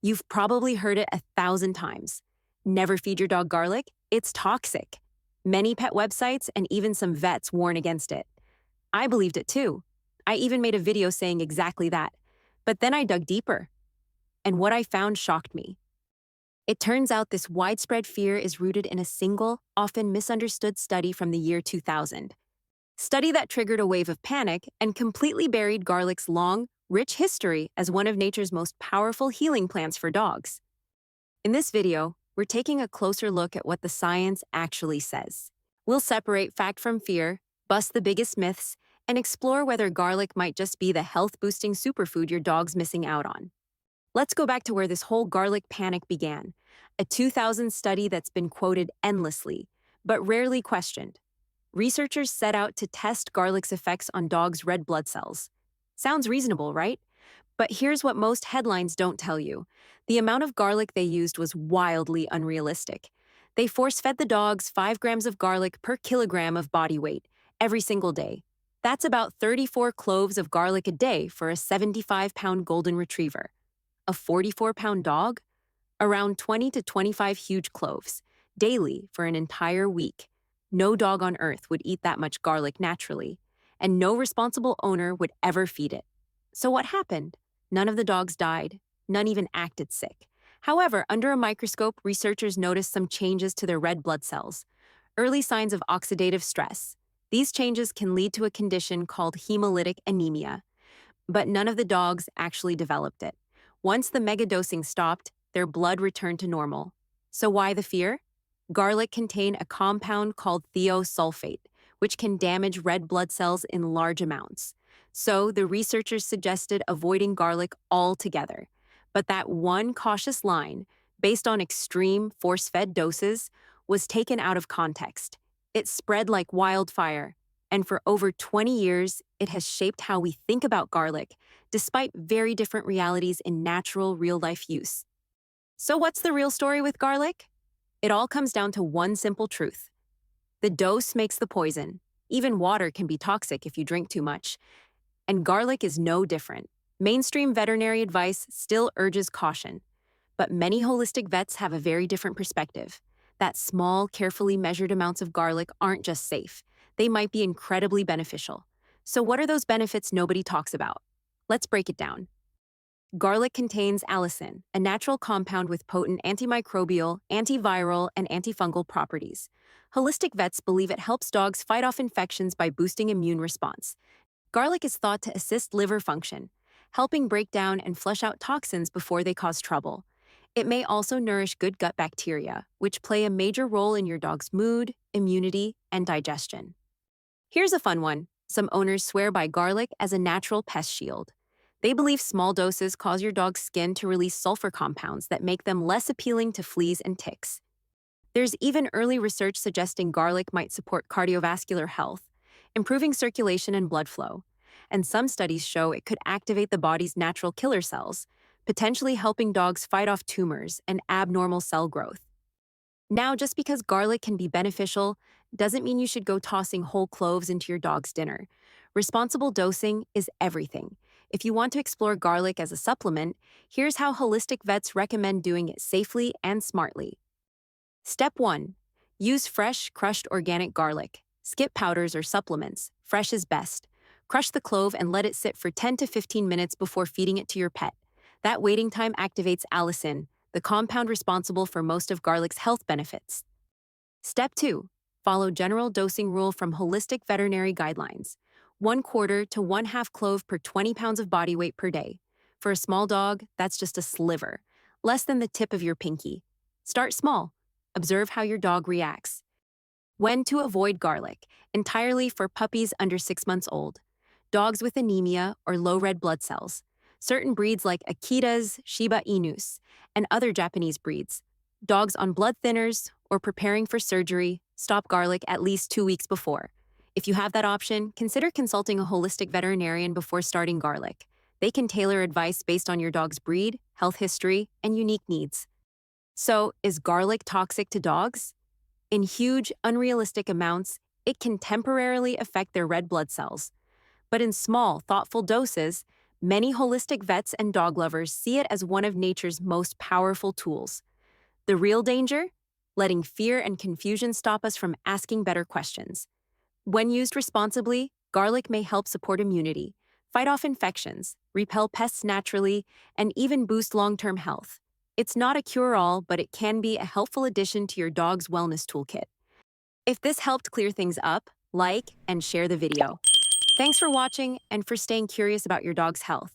You've probably heard it 1,000 times. Never feed your dog garlic, it's toxic. Many pet websites and even some vets warn against it. I believed it too. I even made a video saying exactly that. But then I dug deeper, and what I found shocked me. It turns out this widespread fear is rooted in a single, often misunderstood study from the year 2000. Study that triggered a wave of panic and completely buried garlic's long, rich history as one of nature's most powerful healing plants for dogs. In this video, we're taking a closer look at what the science actually says. We'll separate fact from fear, bust the biggest myths, and explore whether garlic might just be the health-boosting superfood your dog's missing out on. Let's go back to where this whole garlic panic began, a 2000 study that's been quoted endlessly, but rarely questioned. Researchers set out to test garlic's effects on dogs' red blood cells. Sounds reasonable, right? But here's what most headlines don't tell you. The amount of garlic they used was wildly unrealistic. They force-fed the dogs 5 grams of garlic per kilogram of body weight every single day. That's about 34 cloves of garlic a day for a 75-pound golden retriever. A 44-pound dog? Around 20 to 25 huge cloves, daily for an entire week. No dog on earth would eat that much garlic naturally, and no responsible owner would ever feed it. So what happened? None of the dogs died. None even acted sick. However, under a microscope, researchers noticed some changes to their red blood cells. Early signs of oxidative stress. These changes can lead to a condition called hemolytic anemia. But none of the dogs actually developed it. Once the megadosing stopped, their blood returned to normal. So why the fear? Garlic contains a compound called thiosulfate, which can damage red blood cells in large amounts. So the researchers suggested avoiding garlic altogether. But that one cautious line, based on extreme force-fed doses, was taken out of context. It spread like wildfire, and for over 20 years, it has shaped how we think about garlic, despite very different realities in natural, real-life use. So what's the real story with garlic? It all comes down to one simple truth. The dose makes the poison. Even water can be toxic if you drink too much. And garlic is no different. Mainstream veterinary advice still urges caution. But many holistic vets have a very different perspective. That small, carefully measured amounts of garlic aren't just safe. They might be incredibly beneficial. So what are those benefits nobody talks about? Let's break it down. Garlic contains allicin, a natural compound with potent antimicrobial, antiviral, and antifungal properties. Holistic vets believe it helps dogs fight off infections by boosting immune response. Garlic is thought to assist liver function, helping break down and flush out toxins before they cause trouble. It may also nourish good gut bacteria, which play a major role in your dog's mood, immunity, and digestion. Here's a fun one. Some owners swear by garlic as a natural pest shield. They believe small doses cause your dog's skin to release sulfur compounds that make them less appealing to fleas and ticks. There's even early research suggesting garlic might support cardiovascular health, improving circulation and blood flow. And some studies show it could activate the body's natural killer cells, potentially helping dogs fight off tumors and abnormal cell growth. Now, just because garlic can be beneficial doesn't mean you should go tossing whole cloves into your dog's dinner. Responsible dosing is everything. If you want to explore garlic as a supplement, here's how holistic vets recommend doing it safely and smartly. Step 1. Use fresh, crushed organic garlic. Skip powders or supplements. Fresh is best. Crush the clove and let it sit for 10 to 15 minutes before feeding it to your pet. That waiting time activates allicin, the compound responsible for most of garlic's health benefits. Step 2. Follow general dosing rule from holistic veterinary guidelines. 1/4 to 1/2 clove per 20 pounds of body weight per day. For a small dog, that's just a sliver, less than the tip of your pinky. Start small. Observe how your dog reacts. When to avoid garlic, entirely for puppies under 6 months old, dogs with anemia or low red blood cells, certain breeds like Akitas, Shiba Inus, and other Japanese breeds, dogs on blood thinners or preparing for surgery, stop garlic at least 2 weeks before. If you have that option, consider consulting a holistic veterinarian before starting garlic. They can tailor advice based on your dog's breed, health history, and unique needs. So, is garlic toxic to dogs? In huge, unrealistic amounts, it can temporarily affect their red blood cells. But in small, thoughtful doses, Many holistic vets and dog lovers see it as one of nature's most powerful tools. The real danger? Letting fear and confusion stop us from asking better questions. When used responsibly, garlic may help support immunity, fight off infections, repel pests naturally, and even boost long-term health. It's not a cure-all, but it can be a helpful addition to your dog's wellness toolkit. If this helped clear things up, like and share the video. Thanks for watching and for staying curious about your dog's health.